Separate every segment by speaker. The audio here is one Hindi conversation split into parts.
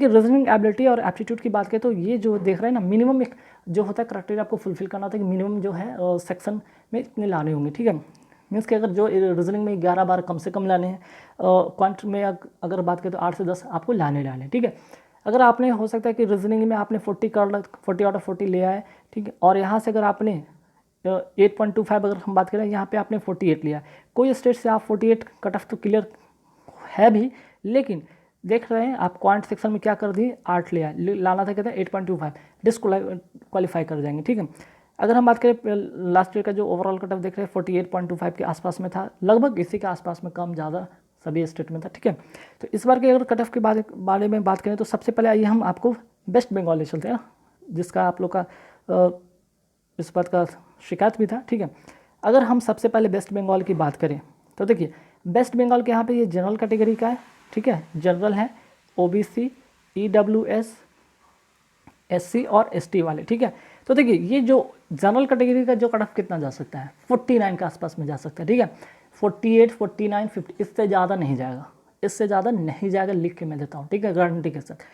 Speaker 1: कि रीजनिंग एबिलिटी और एप्टीट्यूड की बात करें तो ये जो देख रहे हैं ना, मिनिमम एक जो होता है क्राइटेरिया आपको फुलफिल करना होता है कि मिनिमम जो है सेक्शन में इतने लाने होंगे, ठीक है। मीन्स कि अगर जो रीजनिंग में 11-12 कम से कम लाने हैं, क्वांट में अगर बात करें तो 8 से 10 आपको लाने ठीक है। अगर आपने हो सकता है कि रीजनिंग में आपने 40 आउट ऑफ 40 ले आए, ठीक है, और यहाँ से अगर आपने 8.25 अगर हम बात करें, यहाँ पे आपने 48 लिया, कोई स्टेट से आप 48 कट ऑफ तो क्लियर है भी, लेकिन देख रहे हैं आप क्वांट सेक्शन में क्या कर दिए, 8 लिया, लाना था कहते हैं 8.25, डिसक्वालीफाई कर जाएंगे, ठीक है। अगर हम बात करें लास्ट ईयर का जो ओवरऑल कट ऑफ देख रहे हैं 48.25 के आसपास में था, लगभग इसी के आसपास में, कम ज़्यादा सभी स्टेट में था, ठीक है। तो इस बार के अगर कट ऑफ के बारे में बात करें तो सबसे पहले आइए हम आपको वेस्ट बंगाल ले चलते हैं ना, जिसका आप लोग का इस बात का शिकायत भी था, ठीक है। अगर हम सबसे पहले वेस्ट बंगाल की बात करें तो देखिए वेस्ट बंगाल के यहाँ पे ये जनरल कैटेगरी का है, ठीक है, जनरल है, ओबीसी, ईडब्ल्यूएस, एससी और एसटी वाले, ठीक है। तो देखिए ये जो जनरल कैटेगरी का जो कट ऑफ कितना जा सकता है, 49 के आसपास में जा सकता है, ठीक है। 48, 49, 50, इससे ज़्यादा नहीं जाएगा, इससे ज़्यादा नहीं जाएगा, लिख के मैं देता हूँ, ठीक है, गारंटी के साथ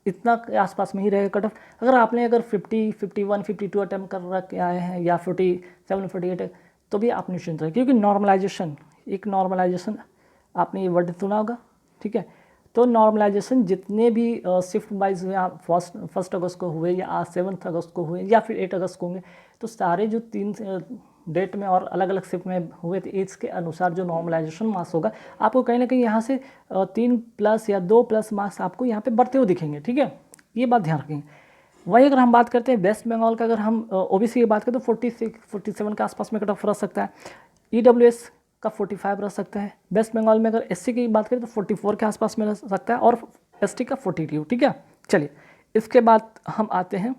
Speaker 1: इतना के आसपास में ही रहेगा कट ऑफ। अगर आपने अगर 50, 51, 52 अटैम्प्ट कर रखे आए हैं या 47, 48, तो भी आप निश्चिंत रहे, क्योंकि नॉर्मलाइजेशन, एक नॉर्मलाइजेशन आपने ये वर्ड सुना होगा, ठीक है। तो नॉर्मलाइजेशन जितने भी शिफ्ट वाइज हुए, आप फर्स्ट अगस्त को हुए या 7 अगस्त को हुए या फिर 8 अगस्त को होंगे, तो सारे जो 3 डेट में और अलग अलग शिफ्ट में हुए थे, एज के अनुसार जो नॉर्मलाइजेशन मार्क्स होगा आपको कहीं ना कहीं यहाँ से 3+ या 2+ मार्क्स आपको यहाँ पे बढ़ते हुए दिखेंगे, ठीक है, ये बात ध्यान रखेंगे। वही अगर हम बात करते हैं वेस्ट बंगाल का, अगर हम ओबीसी की बात करें तो 46, 47 के आसपास में कट ऑफ रह सकता है, ईडब्ल्यूएस का 45 रह सकता है। वेस्ट बंगाल में अगर एससी की बात करें तो 44 के आसपास में रह सकता है और एसटी का 42, ठीक है। चलिए इसके बाद हम आते हैं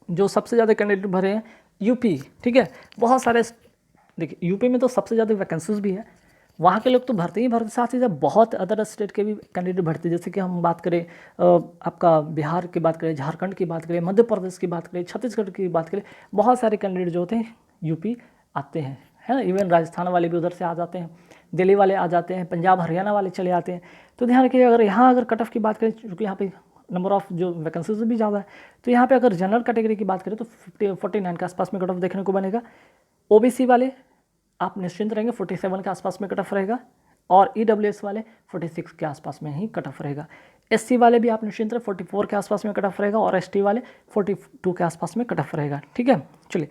Speaker 1: जो सबसे ज़्यादा कैंडिडेट भरे हैं यूपी, ठीक है, बहुत सारे, देखिए यूपी में तो सबसे ज़्यादा वैकेंसीज भी है, वहाँ के लोग तो भरते ही भरते, साथ ही साथ बहुत अदर स्टेट के भी कैंडिडेट भरते हैं, जैसे कि हम बात करें आपका बिहार की बात करें, झारखंड की बात करें, मध्य प्रदेश की बात करें, छत्तीसगढ़ की बात करें, बहुत सारे कैंडिडेट जो होते हैं यूपी आते हैं, है ना। इवन राजस्थान वाले भी उधर से आ जाते हैं, दिल्ली वाले आ जाते हैं, पंजाब हरियाणा वाले चले आते हैं। तो ध्यान रखिए अगर यहाँ अगर कट ऑफ की बात करें, क्योंकि यहाँ पे नंबर ऑफ जो वैकेंसीज भी ज़्यादा है, तो यहाँ पे अगर जनरल कैटेगरी की बात करें तो 49 के आसपास में कट ऑफ देखने को बनेगा। ओबीसी वाले आप निश्चिंत रहेंगे 47 के आसपास में कट ऑफ रहेगा, और ईडब्ल्यूएस वाले 46 के आसपास में ही कट ऑफ रहेगा। एससी वाले भी आप निश्चिंत रहे 44 के आसपास में कट ऑफ रहेगा, और एसटी वाले 42 के आसपास में कट ऑफ रहेगा, ठीक है। चलिए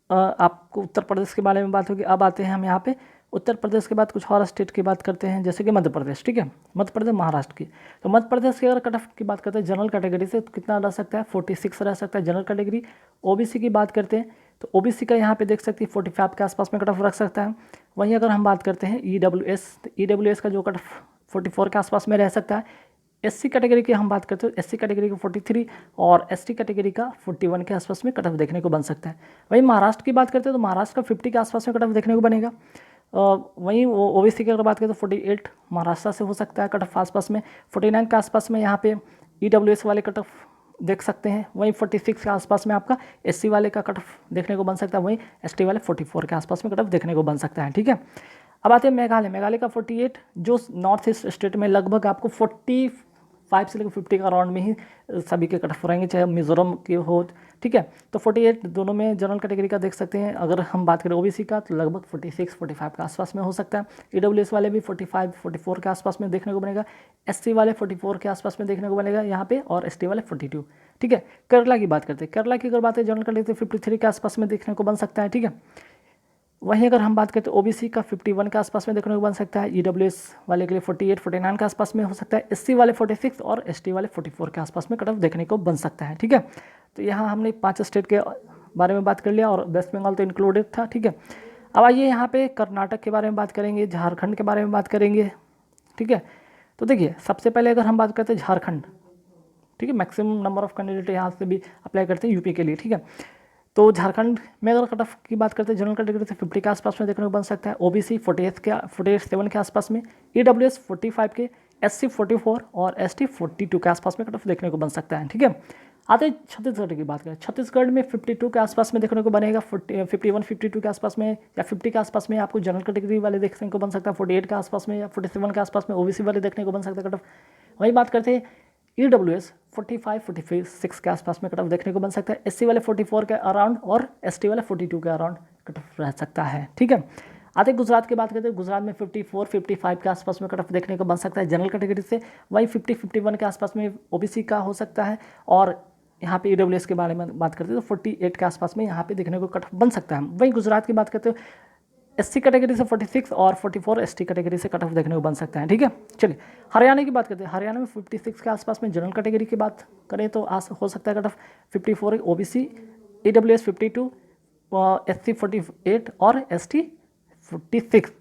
Speaker 1: आपको उत्तर प्रदेश के बारे में बात होगी। अब आते हैं हम यहाँ पे उत्तर प्रदेश के बाद कुछ और स्टेट की बात करते हैं, जैसे कि मध्य प्रदेश, ठीक है, मध्य प्रदेश महाराष्ट्र की। तो मध्य प्रदेश की अगर कट ऑफ की बात करते हैं जनरल कैटेगरी से तो कितना रह सकता है, 46 रह सकता है जनरल कैटेगरी। ओबीसी की बात करते हैं तो ओबीसी का यहाँ पे देख सकते हैं 45 के आसपास में कट ऑफ रख सकता है। वहीं अगर हम बात करते हैं ईडब्ल्यूएस, तो ईडब्ल्यूएस का जो कट ऑफ 44 के आसपास में रह सकता है। एससी कैटेगरी की हम बात करते हैं, एससी कैटेगरी का 43 और एसटी कैटेगरी का 41 के आसपास में कट ऑफ देखने को बन सकता है। वहीं महाराष्ट्र की बात करते हैं तो महाराष्ट्र का 50 के आसपास में कट ऑफ देखने को बनेगा। वहीं ओबीसी की अगर बात करें तो 48 महाराष्ट्र से हो सकता है कट ऑफ आसपास में, 49 के आसपास में यहाँ पे ईडब्ल्यूएस वाले कट ऑफ देख सकते हैं। वहीं 46 के आसपास में आपका एससी वाले का कट ऑफ देखने को बन सकता है, वहीं एसटी वाले 44 के आसपास में कट ऑफ देखने को बन सकता है, ठीक है। अब आते हैं मेघालय, मेघालय का 48 जो नॉर्थ ईस्ट स्टेट में लगभग आपको 45 से लेकर 50 का राउंड में ही सभी के कट ऑफ रहेंगे, चाहे मिजोरम के हो, ठीक है। तो 48 दोनों में जनरल कैटेगरी का देख सकते हैं। अगर हम बात करें ओबीसी का तो लगभग 46, 45 के आसपास में हो सकता है। ईडब्ल्यूएस वाले भी 45, 44 के आसपास में देखने को बनेगा। एससी वाले 44 के आसपास में देखने को बनेगा यहाँ पे, और एसटी वाले 42, ठीक है। केरला की बात करते हैं, केरला की अगर बात है जनरल कैटेगरी 53 के आसपास में देखने को बन सकता है, ठीक है। वहीं अगर हम बात करते हैं ओबीसी का 51 के आसपास में देखने को बन सकता है, ईडब्ल्यूएस वाले के लिए 48, 49 के आसपास में हो सकता है, एससी वाले 46 और एसटी वाले 44 के आसपास में कट ऑफ देखने को बन सकता है, ठीक है। तो यहाँ हमने 5 स्टेट के बारे में बात कर लिया और वेस्ट बंगाल तो इंक्लूडेड था, ठीक है। अब आइए यहाँ पे कर्नाटक के बारे में बात करेंगे, झारखंड के बारे में बात करेंगे, ठीक है। तो देखिए सबसे पहले अगर हम बात करते हैं झारखंड, ठीक है, मैक्सिमम नंबर ऑफ कैंडिडेट यहाँ से भी अप्लाई करते हैं यूपी के लिए, ठीक है। तो झारखंड में अगर कट ऑफ की बात करते हैं जनरल कैटेगरी से 50 के आसपास में देखने को बन सकता है, ओबीसी 47 के आसपास में, ईडब्ल्यूएस 45 के, एससी 44 और एसटी 42 के आसपास में कट ऑफ देखने को बन सकता है, ठीक है। आते हैं छत्तीसगढ़ की बात करें, छत्तीसगढ़ में 52 के आसपास में देखने को बनेगा, 51, 52 के आसपास में या 50 के आसपास में आपको जनरल कैटेगरी वाले देखने को बन सकता है, 48 के आसपास में या 47 के आसपास में ओबीसी वाले देखने को बन सकता है कट ऑफ। वही बात करते हैं EWS 45-46 के आसपास में कट ऑफ देखने को बन सकता है। SC वाले 44 के अराउंड और ST वाले 42 के अराउंड कट ऑफ रह सकता है, ठीक है। आते गुजरात की बात करते हैं, गुजरात में 54-55 के आसपास में कट ऑफ देखने को बन सकता है जनरल कैटेगरी से। वही 50-51 के आसपास में OBC का हो सकता है। और यहाँ पे EWS के बारे में बात करते हैं तो 48 के आसपास में यहाँ पे देखने को कट ऑफ बन सकता है। वहीं गुजरात की बात करते हैं SC कैटेगरी से 46 और 44 ST कैटेगरी से कट ऑफ देखने को बन सकता है, ठीक है। चलिए हरियाणा की बात करते हैं। हरियाणा में 56 के आसपास में जनरल कैटेगरी की बात करें तो हो सकता है cut off 54 OBC, EWS 52, SC 48 और ST 46।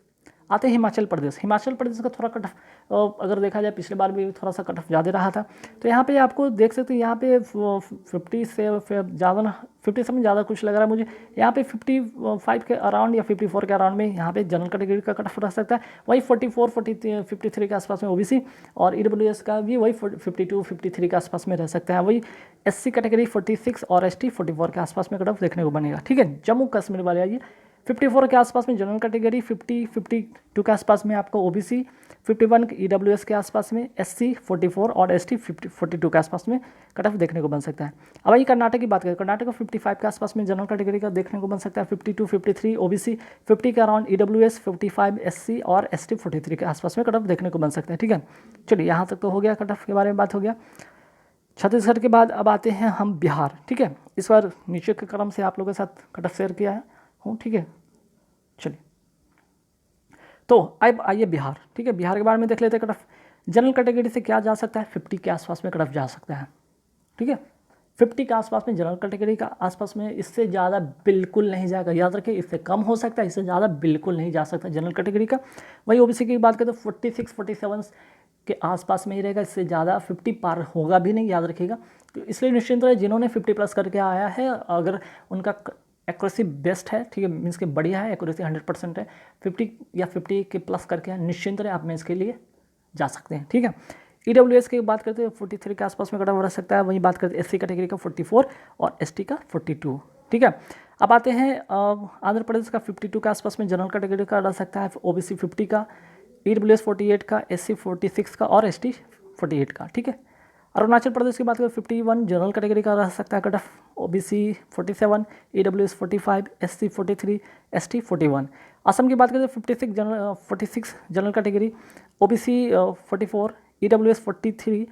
Speaker 1: आते हैं हिमाचल प्रदेश। हिमाचल प्रदेश का थोड़ा कट ऑफ अगर देखा जाए पिछले बार भी थोड़ा सा कट ऑफ ज़्यादा रहा था, तो यहाँ पे आपको देख सकते हैं यहाँ पे 50 से ज़्यादा 50 से ज़्यादा कुछ लग रहा है मुझे। यहाँ पे 55 के अराउंड या 54 के अराउंड में यहाँ पे जनरल कैटेगरी का कट ऑफ रह सकता है। वही 53 के आसपास में OBC और EWS का भी वही 52-53 के आसपास में रह सकता है। वही SC कैटेगरी 46 और ST 44 के आसपास में कट ऑफ देखने को बनेगा, ठीक है। जम्मू कश्मीर वाले आइए 54 के आसपास में जनरल कैटेगरी, 52 के आसपास में आपको OBC, 51 EWS के आसपास में, SC 44 और ST 42 के आसपास में कट ऑफ देखने को बन सकता है। अब वही कर्नाटक की बात करें, कर्नाटक को 55 के आसपास में जनरल कैटेगरी का देखने को बन सकता है, 52-53 OBC, 50 के अराउंड EWS, 55 SC और ST 43 के आसपास में कट ऑफ देखने को बन सकता है, ठीक है। चलिए यहाँ तक तो हो गया, कट ऑफ के बारे में बात हो गया। छत्तीसगढ़ के बाद अब आते हैं हम बिहार, ठीक है। इस बार नीचे के क्रम से आप लोगों के साथ कट ऑफ शेयर किया है हूँ, ठीक है। चलिए तो अब आइए बिहार, ठीक है। बिहार के बारे में देख लेते हैं कट ऑफ। जनरल कैटेगरी से क्या जा सकता है, 50 के आसपास में कट ऑफ जा सकता है, ठीक है। 50 के आसपास में जनरल कैटेगरी का आसपास में, इससे ज़्यादा बिल्कुल नहीं जाएगा, याद रखिए। इससे कम हो सकता है, इससे ज़्यादा बिल्कुल नहीं जा सकता जनरल कैटेगरी का। वही OBC की बात करें तो 46-47 के आसपास में ही रहेगा, इससे ज़्यादा 50 पार होगा भी नहीं, याद रखिएगा। तो इसलिए निश्चिंत रहे जिन्होंने 50+ करके आया है, अगर उनका एक्यूरेसी बेस्ट है, ठीक है, मीन्स के बढ़िया है, एक्यूरेसी 100% है, 50 या 50 के प्लस करके है, निश्चिंत रहे आप में इसके लिए जा सकते हैं, ठीक है। EWS की बात करते हैं 43 के आसपास में कट ऑफ रह सकता है। वहीं बात करते हैं SC कैटेगरी का 44 और ST का 42, ठीक है। अब आते हैं आंध्र प्रदेश का 52 के आसपास में जनरल कैटेगरी का रह सकता है, OBC 50 का, EWS 48 का, SC 46 का और ST 48 का, ठीक है। अरुणाचल प्रदेश की बात करें 51 जनरल कैटेगरी का रह सकता है cut off, OBC 47, EWS 45, SC 43, ST 41। Assam की बात करें तो 46 जनरल कैटेगरी, OBC 44, EWS 43,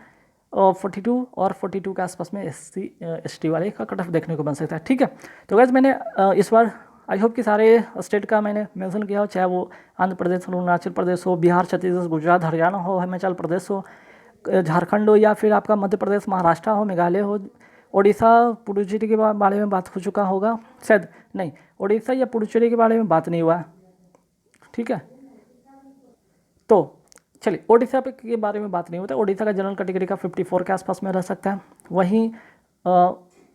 Speaker 1: 42 और 42 के आसपास में ST वाले का कट ऑफ देखने को बन सकता है, ठीक है। तो गाइस मैंने इस बार आई होप कि सारे स्टेट का मैंने मेंशन किया हो, चाहे वो आंध्र प्रदेश हो, अरुणाचल प्रदेश हो, बिहार, छत्तीसगढ़, गुजरात, हरियाणा हो, हिमाचल प्रदेश हो, झारखंड हो, या फिर आपका मध्य प्रदेश, महाराष्ट्र हो, मेघालय हो, ओडिशा, पुडुचेरी के बारे में बात हो चुका होगा शायद, नहीं ओडिशा या पुडुचेरी के बारे में बात नहीं हुआ, ठीक है। तो चलिए ओडिशा के बारे में बात नहीं होता। ओडिशा का जनरल कैटेगरी का 54 के आसपास में रह सकता है। वहीं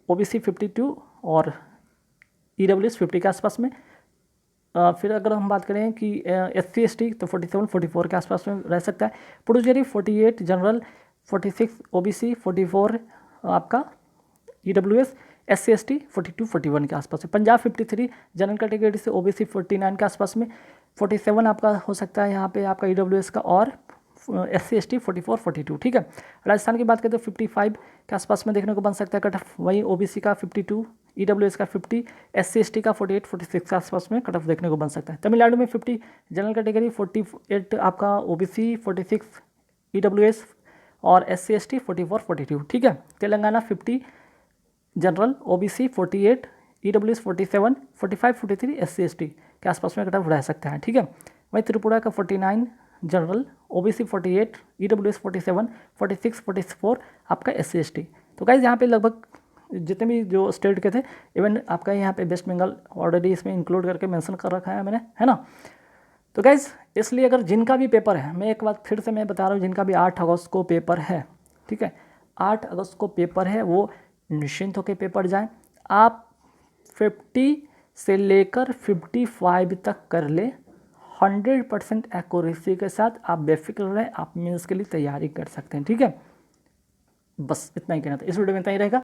Speaker 1: OBC 52 और EWS 50 के आसपास में। फिर अगर हम बात करें कि SC ST तो 47-44 के आसपास में रह सकता है। पुडुचेरी 48 जनरल, 46 OBC, 44 आपका EWS, SC ST 42-41 के आसपास है। पंजाब 53 जनरल कैटेगरी से, OBC 49 के आसपास में, 47 आपका हो सकता है यहाँ पे आपका EWS का, और SC ST 44-42, ठीक है। राजस्थान की बात करें तो 55 के आसपास में देखने को बन सकता है कट ऑफ। वहीं OBC का 52, EWS का 50, SC ST का 48-46 के आसपास में कट ऑफ देखने को बन सकता है। तमिलनाडु में 50 जनरल कैटेगरी, 48 आपका OBC, 46 EWS और SC ST 44-42, ठीक है। Telangana 50 general, OBC 48, EWS 47, 45-43 SC ST के आसपास में कट ऑफ रह सकता है, ठीक है। वहीं त्रिपुरा का 49 जनरल, OBC 48, EWS 47, 46, 44 आपका SC ST। तो गाइज यहाँ पे लगभग जितने भी जो स्टेट के थे, इवन आपका यहाँ पे वेस्ट बंगाल ऑलरेडी इसमें इंक्लूड करके मेंशन कर रखा है मैंने, है ना। तो गाइज इसलिए अगर जिनका भी पेपर है, मैं एक बात फिर से मैं बता रहा हूँ, जिनका भी 8 अगस्त को पेपर है, ठीक है, 8 अगस्त को पेपर है, वो निश्चिंत होकर पेपर जाएं। आप 50 से लेकर 55 तक कर ले, 100% एक्यूरेसी के साथ आप बेफिक्र रहें, आप मेंस के लिए तैयारी कर सकते हैं, ठीक है। बस इतना ही कहना था, इस वीडियो में इतना ही रहेगा।